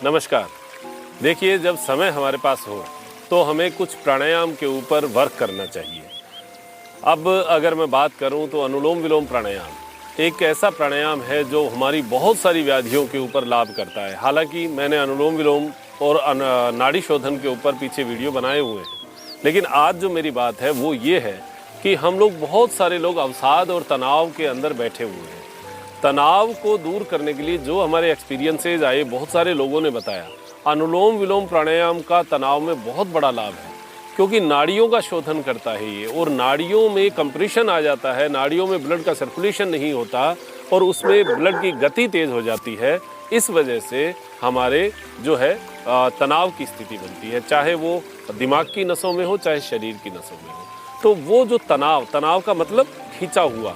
नमस्कार। देखिए, जब समय हमारे पास हो तो हमें कुछ प्राणायाम के ऊपर वर्क करना चाहिए। अब अगर मैं बात करूं तो अनुलोम विलोम प्राणायाम एक ऐसा प्राणायाम है जो हमारी बहुत सारी व्याधियों के ऊपर लाभ करता है। हालांकि मैंने अनुलोम विलोम और नाड़ी शोधन के ऊपर पीछे वीडियो बनाए हुए हैं, लेकिन आज जो मेरी बात है वो ये है कि हम लोग बहुत सारे लोग अवसाद और तनाव के अंदर बैठे हुए हैं। तनाव को दूर करने के लिए जो हमारे एक्सपीरियंसेस आए, बहुत सारे लोगों ने बताया अनुलोम विलोम प्राणायाम का तनाव में बहुत बड़ा लाभ है, क्योंकि नाड़ियों का शोधन करता है ये, और नाड़ियों में कंप्रेशन आ जाता है, नाड़ियों में ब्लड का सर्कुलेशन नहीं होता और उसमें ब्लड की गति तेज़ हो जाती है। इस वजह से हमारे जो है तनाव की स्थिति बनती है, चाहे वो दिमाग की नसों में हो चाहे शरीर की नसों में हो। तो वो जो तनाव का मतलब खींचा हुआ,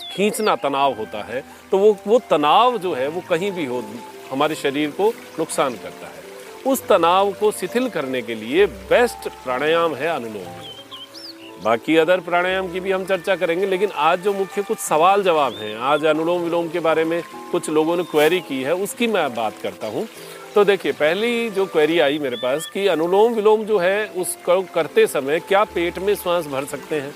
खींचना तनाव होता है, तो वो तनाव जो है वो कहीं भी हो हमारे शरीर को नुकसान करता है। उस तनाव को शिथिल करने के लिए बेस्ट प्राणायाम है अनुलोम विलोम। बाकी अदर प्राणायाम की भी हम चर्चा करेंगे, लेकिन आज जो मुख्य कुछ सवाल जवाब हैं, आज अनुलोम विलोम के बारे में कुछ लोगों ने क्वेरी की है, उसकी मैं बात करता हूँ। तो देखिए, पहली जो क्वेरी आई मेरे पास कि अनुलोम विलोम जो है उसको करते समय क्या पेट में श्वास भर सकते हैं।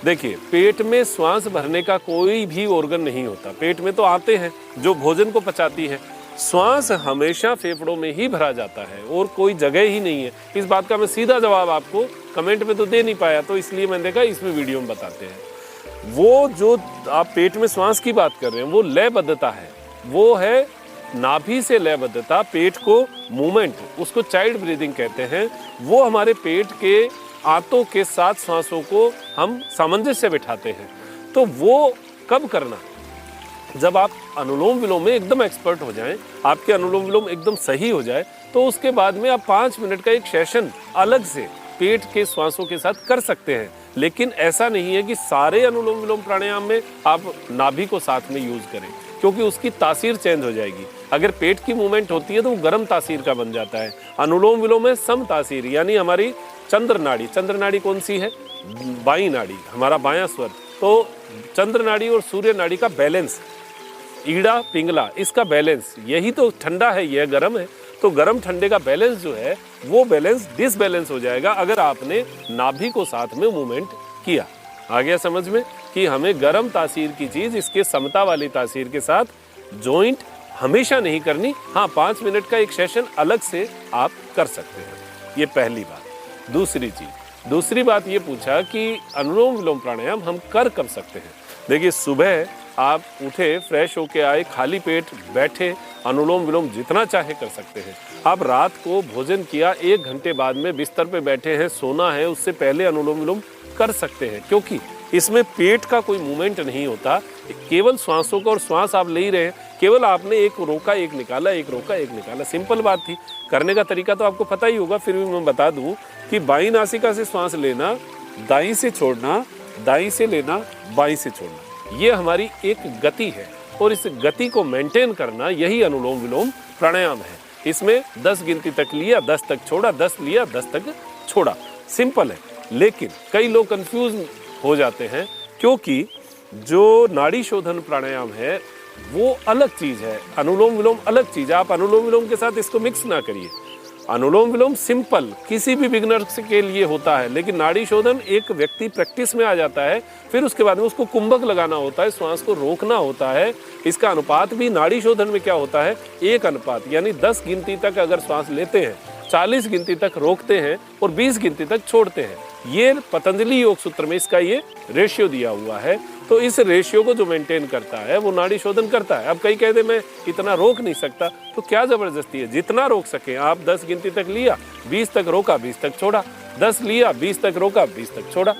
देखिए, पेट में श्वास भरने का कोई भी ऑर्गन नहीं होता। पेट में तो आते हैं जो भोजन को पचाती है, श्वास हमेशा फेफड़ों में ही भरा जाता है और कोई जगह ही नहीं है। इस बात का मैं सीधा जवाब आपको कमेंट में तो दे नहीं पाया, तो इसलिए मैंने देखा इसमें वीडियो में बताते हैं। वो जो आप पेट में श्वास की बात कर रहे हैं वो लयबद्धता है, वो है नाभि से लयबद्धता, पेट को मूवमेंट, उसको चाइल्ड ब्रीदिंग कहते हैं। वो हमारे पेट के आंतों के साथ सांसों को हम सामंजस्य से बिठाते हैं। तो वो कब करना, जब आप अनुलोम विलोम में एकदम एक्सपर्ट हो जाएं, आपके अनुलोम विलोम एकदम सही हो जाए, तो उसके बाद में आप 5 मिनट का एक सेशन अलग से पेट के श्वासों के साथ कर सकते हैं। लेकिन ऐसा नहीं है कि सारे अनुलोम विलोम प्राणायाम में आप नाभि को साथ में यूज करें, क्योंकि उसकी तासीर चेंज हो जाएगी। अगर पेट की मूवमेंट होती है तो वो गर्म तासीर का बन जाता है। अनुलोम विलोम में सम तासीर, यानी हमारी चंद्र नाड़ी कौन सी है, बाई नाड़ी, हमारा बायां स्वर। तो चंद्र नाड़ी और सूर्य नाड़ी का बैलेंस, ईड़ा पिंगला, इसका बैलेंस, यही तो ठंडा है, यह गर्म है। तो गर्म ठंडे का बैलेंस जो है वो बैलेंस डिसबैलेंस हो जाएगा अगर आपने नाभि को साथ में मूवमेंट किया। आ गया समझ में कि हमें गर्म तासीर की चीज इसके समता वाली तासीर के साथ जॉइंट हमेशा नहीं करनी। हाँ, 5 मिनट का एक सेशन अलग से आप कर सकते हैं। ये पहली बात। दूसरी बात ये पूछा कि अनुलोम विलोम प्राणायाम हम कर कब सकते हैं। देखिए, सुबह आप उठे, फ्रेश होके आए, खाली पेट बैठे, अनुलोम विलोम जितना चाहे कर सकते हैं। आप रात को भोजन किया, 1 घंटे बाद में बिस्तर पे बैठे हैं, सोना है, उससे पहले अनुलोम विलोम कर सकते हैं, क्योंकि इसमें पेट का कोई मूवमेंट नहीं होता, केवल श्वासों का, और श्वास आप ले ही रहे हैं। केवल आपने एक रोका एक निकाला, एक रोका एक निकाला, सिंपल बात थी। करने का तरीका तो आपको पता ही होगा, फिर भी मैं बता दूं कि बाईं नासिका से श्वास लेना, दाईं से छोड़ना, दाईं से लेना, बाईं से छोड़ना, ये हमारी एक गति है, और इस गति को मेंटेन करना यही अनुलोम विलोम प्राणायाम है। इसमें 10 गिनती तक लिया, 10 तक छोड़ा, 10 लिया, 10 तक छोड़ा, सिंपल है। लेकिन कई लोग कंफ्यूज हो जाते हैं, क्योंकि जो नाड़ी शोधन प्राणायाम है वो अलग चीज है, अनुलोम विलोम अलग चीज है। आप अनुलोम विलोम के साथ इसको मिक्स ना करिए। अनुलोम विलोम सिंपल किसी भी बिगिनर के लिए होता है, लेकिन नाड़ी शोधन एक व्यक्ति प्रैक्टिस में आ जाता है, फिर उसके बाद में उसको कुंभक लगाना होता है, श्वास को रोकना होता है। इसका अनुपात भी नाड़ी शोधन में क्या होता है, 1 अनुपात, यानी 10 गिनती तक अगर श्वास लेते हैं, 40 गिनती तक रोकते हैं और 20 गिनती तक छोड़ते हैं। ये पतंजलि योग सूत्र में इसका ये रेशियो दिया हुआ है। तो इस रेशियो को जो मेंटेन करता है वो नाड़ी शोधन करता है। अब कई कहते मैं इतना रोक नहीं सकता, तो क्या जबरदस्ती है, जितना रोक सके आप। 10 गिनती तक लिया, 20 तक रोका, 20 तक छोड़ा, 10 लिया, 20 तक रोका, 20 तक छोड़ा,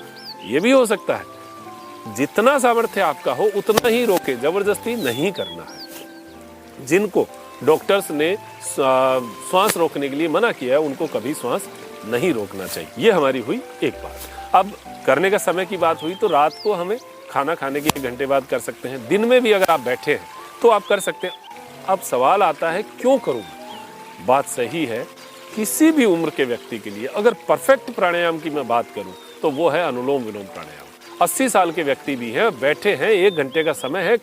ये भी हो सकता है। जितना सामर्थ्य आपका हो उतना ही रोके, जबरदस्ती नहीं करना है। जिनको डॉक्टर्स ने श्वास रोकने के लिए मना किया है उनको कभी श्वास नहीं रोकना चाहिए। ये हमारी हुई एक बात। अब करने का समय की बात हुई, तो रात को हमें खाना खाने के 1 घंटे बाद कर सकते हैं। दिन में भी अगर आप बैठे हैं तो आप कर सकते हैं। अब सवाल आता है क्यों करूँ। बात सही है, किसी भी उम्र के व्यक्ति के लिए अगर परफेक्ट प्राणायाम की मैं बात करूँ तो वो है अनुलोम विलोम प्राणायाम। 80 साल के व्यक्ति भी हैं, बैठे हैं, 1 घंटे का समय है,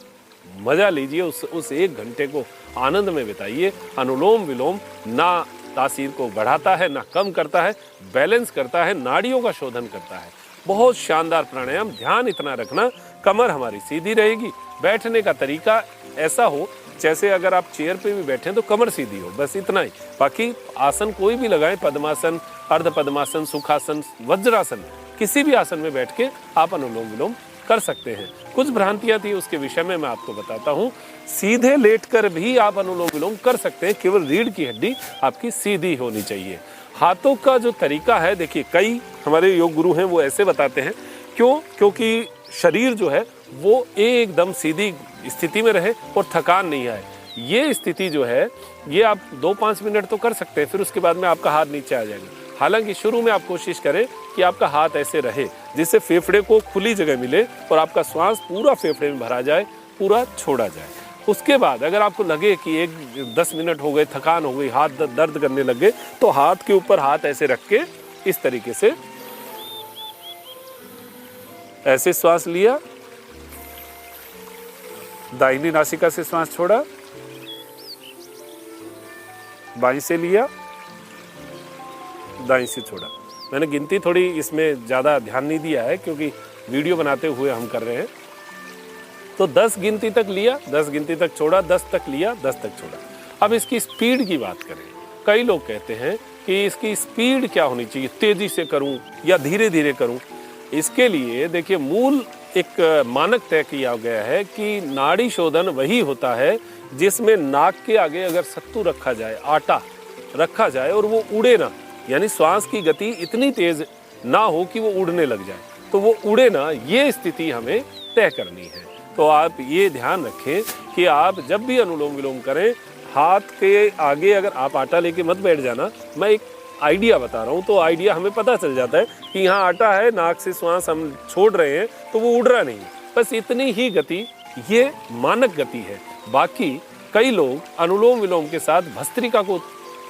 मजा लीजिए उस 1 घंटे को आनंद में बिताइए। अनुलोम विलोम ना तासीर को बढ़ाता है ना कम करता है, बैलेंस करता है, नाड़ियों का शोधन करता है। बहुत शानदार प्राणायाम। ध्यान इतना रखना, कमर हमारी सीधी रहेगी, बैठने का तरीका ऐसा हो जैसे अगर आप चेयर पे भी बैठे तो कमर सीधी हो, बस इतना ही। बाकी आसन कोई भी लगाएं, पद्मासन, अर्ध पद्मासन, सुखासन, वज्रासन, किसी भी आसन में बैठ के आप अनुलोम विलोम कर सकते हैं। कुछ भ्रांतियां थी, उसके विषय में मैं आपको बताता हूं। सीधे लेटकर भी आप अनुलोम विलोम कर सकते हैं, केवल रीढ़ की हड्डी आपकी सीधी होनी चाहिए। हाथों का जो तरीका है, देखिए कई हमारे योग गुरु हैं वो ऐसे बताते हैं। क्यों? क्योंकि शरीर जो है वो एकदम सीधी स्थिति में रहे और थकान नहीं आए। ये स्थिति जो है ये आप 2-5 मिनट तो कर सकते हैं, फिर उसके बाद में आपका हाथ नीचे आ जाएगा। हालांकि शुरू में आप कोशिश करें कि आपका हाथ ऐसे रहे जिससे फेफड़े को खुली जगह मिले और आपका श्वास पूरा फेफड़े में भरा जाए, पूरा छोड़ा जाए। उसके बाद अगर आपको लगे कि 10 मिनट हो गए, थकान हो गई, हाथ दर्द करने लगे, तो हाथ के ऊपर हाथ ऐसे रख के इस तरीके से ऐसे श्वास लिया, दाहिनी नासिका से श्वास छोड़ा, बाईं से लिया, दाईं से छोड़ा। मैंने गिनती थोड़ी इसमें ज़्यादा ध्यान नहीं दिया है क्योंकि वीडियो बनाते हुए हम कर रहे हैं। तो 10 गिनती तक लिया, 10 गिनती तक छोड़ा, 10 तक लिया, 10 तक छोड़ा। अब इसकी स्पीड की बात करें, कई लोग कहते हैं कि इसकी स्पीड क्या होनी चाहिए, तेजी से करूं या धीरे धीरे करूं। इसके लिए देखिए मूल एक मानक तय किया गया है कि नाड़ी शोधन वही होता है जिसमें नाक के आगे अगर सत्तू रखा जाए, आटा रखा जाए और वो उड़े ना, यानी श्वास की गति इतनी तेज ना हो कि वो उड़ने लग जाए, तो वो उड़े ना, ये स्थिति हमें तय करनी है। तो आप ये ध्यान रखें कि आप जब भी अनुलोम विलोम करें, हाथ के आगे अगर आप आटा लेके मत बैठ जाना। मैं एक आइडिया बता रहा हूँ, तो आइडिया हमें पता चल जाता है कि यहाँ आटा है, नाक से श्वास हम छोड़ रहे हैं तो वो उड़ रहा नहीं, बस इतनी ही गति, ये मानक गति है। बाकी कई लोग अनुलोम विलोम के साथ भस्त्रिका को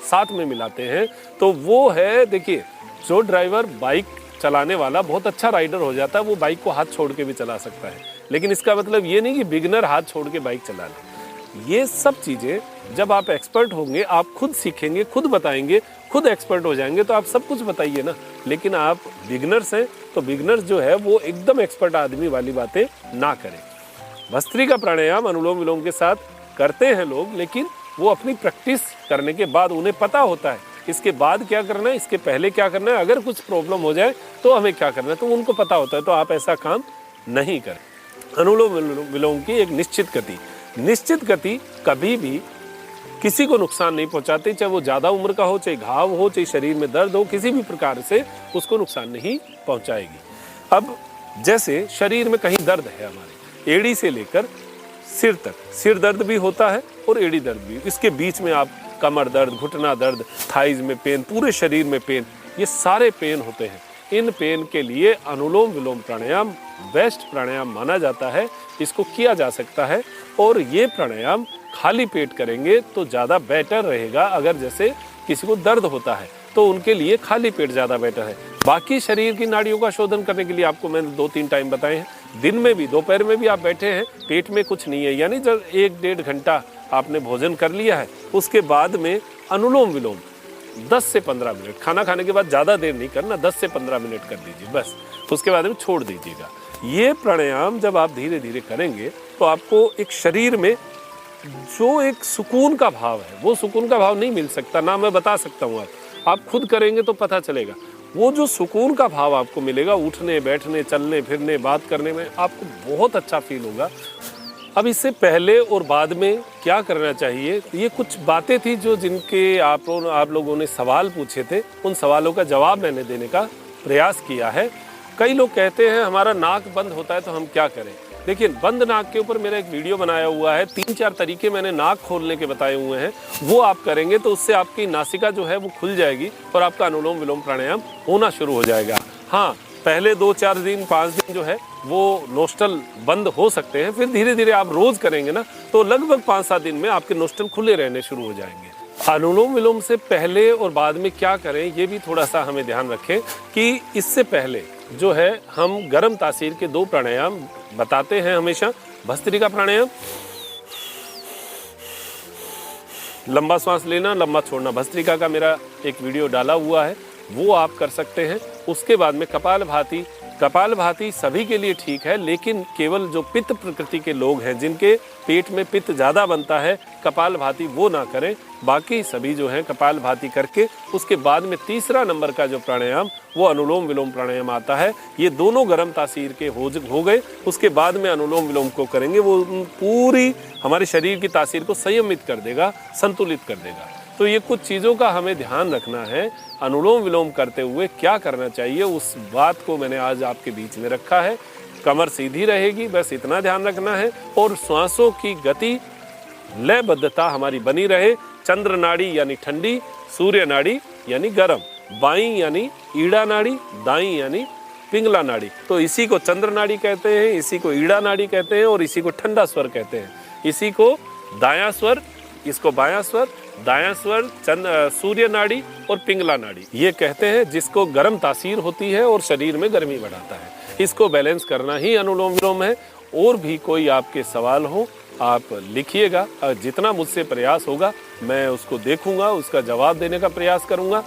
साथ में मिलाते हैं, तो वो है, देखिए जो ड्राइवर बाइक चलाने वाला बहुत अच्छा राइडर हो जाता है, वो बाइक को हाथ छोड़ के भी चला सकता है, लेकिन इसका मतलब ये नहीं कि बिगनर हाथ छोड़ के बाइक चला ले। ये सब चीज़ें जब आप एक्सपर्ट होंगे, आप खुद सीखेंगे, खुद बताएंगे, खुद एक्सपर्ट हो जाएंगे, तो आप सब कुछ बताइए ना। लेकिन आप बिगनर्स हैं, तो बिगनर्स जो है वो एकदम एक्सपर्ट आदमी वाली बातें ना करें। भस्त्रिका प्राणायाम अनुलोम विलोम के साथ करते हैं लोग, लेकिन वो अपनी प्रैक्टिस करने के बाद उन्हें पता होता है इसके बाद क्या करना है, इसके पहले क्या करना है, अगर कुछ प्रॉब्लम हो जाए तो हमें क्या करना है, तो उनको पता होता है। तो आप ऐसा काम नहीं करें। अनुलोम विलोम की एक निश्चित गति कभी भी किसी को नुकसान नहीं पहुंचाती, चाहे वो ज़्यादा उम्र का हो, चाहे घाव हो, चाहे शरीर में दर्द हो, किसी भी प्रकार से उसको नुकसान नहीं पहुंचाएगी। अब जैसे शरीर में कहीं दर्द है, हमारे एड़ी से लेकर सिर तक, सिर दर्द भी होता है और एड़ी दर्द भी, इसके बीच में आप कमर दर्द, घुटना दर्द, थाइज में पेन, पूरे शरीर में पेन, ये सारे पेन होते हैं। इन पेन के लिए अनुलोम विलोम प्राणायाम बेस्ट प्राणायाम माना जाता है, इसको किया जा सकता है। और ये प्राणायाम खाली पेट करेंगे तो ज़्यादा बेटर रहेगा। अगर जैसे किसी को दर्द होता है तो उनके लिए खाली पेट ज़्यादा बेटर है। बाकी शरीर की नाड़ियों का शोधन करने के लिए आपको मैंने 2-3 टाइम बताए हैं, दिन में भी, दोपहर में भी आप बैठे हैं, पेट में कुछ नहीं है, यानी जब 1-1.5 घंटा आपने भोजन कर लिया है, उसके बाद में अनुलोम विलोम 10 से 15 मिनट, खाना खाने के बाद ज़्यादा देर नहीं करना, 10 से 15 मिनट कर दीजिए बस, उसके बाद में छोड़ दीजिएगा। ये प्राणायाम जब आप धीरे धीरे करेंगे तो आपको एक शरीर में जो एक सुकून का भाव है, वो सुकून का भाव नहीं मिल सकता, ना मैं बता सकता हूँ। आप खुद करेंगे तो पता चलेगा। वो जो सुकून का भाव आपको मिलेगा, उठने बैठने, चलने फिरने, बात करने में आपको बहुत अच्छा फील होगा। अब इससे पहले और बाद में क्या करना चाहिए, ये कुछ बातें थी जो जिनके आप लोगों ने सवाल पूछे थे, उन सवालों का जवाब मैंने देने का प्रयास किया है। कई लोग कहते हैं हमारा नाक बंद होता है तो हम क्या करें। देखिए, बंद नाक के ऊपर मेरा एक वीडियो बनाया हुआ है, 3-4 तरीके मैंने नाक खोलने के बताए हुए हैं, वो आप करेंगे तो उससे आपकी नासिका जो है वो खुल जाएगी और आपका अनुलोम विलोम प्राणायाम होना शुरू हो जाएगा। हाँ, पहले 2-4 दिन 5 दिन जो है वो नोस्ट्रल बंद हो सकते हैं, फिर धीरे धीरे आप रोज करेंगे ना तो लगभग 5-7 दिन में आपके नोस्ट्रल खुले रहने शुरू हो जाएंगे। अनुलोम विलोम से पहले और बाद में क्या करें, ये भी थोड़ा सा हमें ध्यान रखें कि इससे पहले जो है हम गर्म तासीर के 2 प्राणायाम बताते हैं हमेशा। भस्त्रिका प्राणायाम लंबा सांस लेना, लंबा छोड़ना, भस्त्रिका का मेरा एक वीडियो डाला हुआ है, वो आप कर सकते हैं। उसके बाद में कपालभाति सभी के लिए ठीक है, लेकिन केवल जो पित्त प्रकृति के लोग हैं, जिनके पेट में पित्त ज़्यादा बनता है, कपालभाति वो ना करें। बाकी सभी जो हैं कपालभाति करके उसके बाद में तीसरा नंबर का जो प्राणायाम वो अनुलोम विलोम प्राणायाम आता है। ये दोनों गर्म तासीर के हो गए। उसके बाद में अनुलोम विलोम को करेंगे, वो पूरी हमारे शरीर की तासीर को संयमित कर देगा, संतुलित कर देगा। तो ये कुछ चीज़ों का हमें ध्यान रखना है। अनुलोम विलोम करते हुए क्या करना चाहिए, उस बात को मैंने आज आपके बीच में रखा है। कमर सीधी रहेगी, बस इतना ध्यान रखना है, और श्वासों की गति लयबद्धता हमारी बनी रहे। चंद्र नाड़ी यानी ठंडी, सूर्य नाड़ी यानी गर्म, बाईं यानी ईड़ा नाड़ी, दाईं यानी पिंगला नाड़ी। तो इसी को चंद्र नाड़ी कहते हैं, इसी को ईड़ा नाड़ी कहते हैं, और इसी को ठंडा स्वर कहते हैं। इसी को दायां स्वर, इसको बायां स्वर, दायां स्वर, सूर्य नाड़ी और पिंगला नाड़ी ये कहते हैं, जिसको गर्म तासीर होती है और शरीर में गर्मी बढ़ाता है। इसको बैलेंस करना ही अनुलोम विलोम है। और भी कोई आपके सवाल हो आप लिखिएगा, जितना मुझसे प्रयास होगा मैं उसको देखूंगा, उसका जवाब देने का प्रयास करूंगा।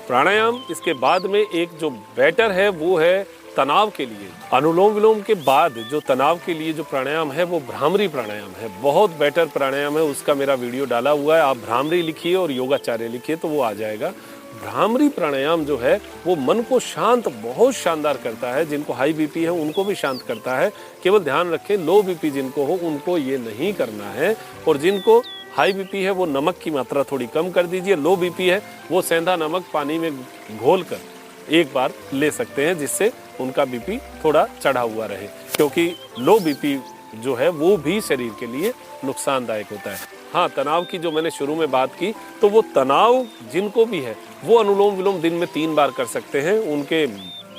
प्राणायाम इसके बाद में एक जो बेटर है वो है तनाव के लिए। अनुलोम विलोम के बाद जो तनाव के लिए जो प्राणायाम है वो भ्रामरी प्राणायाम है, बहुत बेटर प्राणायाम है। उसका मेरा वीडियो डाला हुआ है, आप भ्रामरी लिखिए और योगाचार्य लिखिए तो वो आ जाएगा। भ्रामरी प्राणायाम जो है वो मन को शांत बहुत शानदार करता है। जिनको हाई बीपी है उनको भी शांत करता है। केवल ध्यान रखें लो बीपी जिनको हो उनको ये नहीं करना है, और जिनको हाई बीपी है वो नमक की मात्रा थोड़ी कम कर दीजिए। लो बीपी है वो सेंधा नमक पानी में घोल कर एक बार ले सकते हैं, जिससे उनका बीपी थोड़ा चढ़ा हुआ रहे, क्योंकि लो बीपी जो है वो भी शरीर के लिए नुकसानदायक होता है। हाँ, तनाव की जो मैंने शुरू में बात की, तो वो तनाव जिनको भी है वो अनुलोम विलोम दिन में 3 बार कर सकते हैं। उनके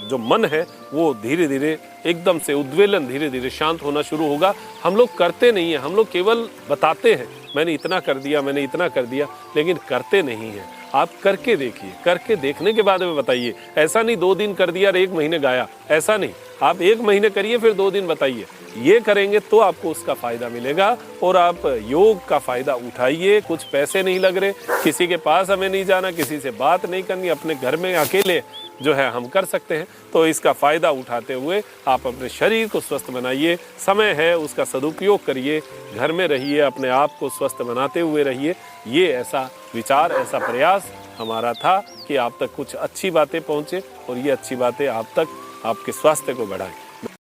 जो मन है वो धीरे धीरे एकदम से उद्वेलन धीरे धीरे शांत होना शुरू होगा। हम लोग करते नहीं हैं, हम लोग केवल बताते हैं मैंने इतना कर दिया, मैंने इतना कर दिया, लेकिन करते नहीं हैं। आप करके देखिए, करके देखने के बाद में बताइए। ऐसा नहीं 2 दिन कर दिया और 1 महीने गाया, ऐसा नहीं। आप 1 महीने करिए फिर 2 दिन बताइए। ये करेंगे तो आपको उसका फ़ायदा मिलेगा, और आप योग का फ़ायदा उठाइए। कुछ पैसे नहीं लग रहे, किसी के पास हमें नहीं जाना, किसी से बात नहीं करनी, अपने घर में अकेले जो है हम कर सकते हैं। तो इसका फ़ायदा उठाते हुए आप अपने शरीर को स्वस्थ बनाइए। समय है उसका सदुपयोग करिए, घर में रहिए, अपने आप को स्वस्थ बनाते हुए रहिए। ये ऐसा विचार, ऐसा प्रयास हमारा था कि आप तक कुछ अच्छी बातें पहुँचे, और ये अच्छी बातें आप तक आपके स्वास्थ्य को बढ़ाएं।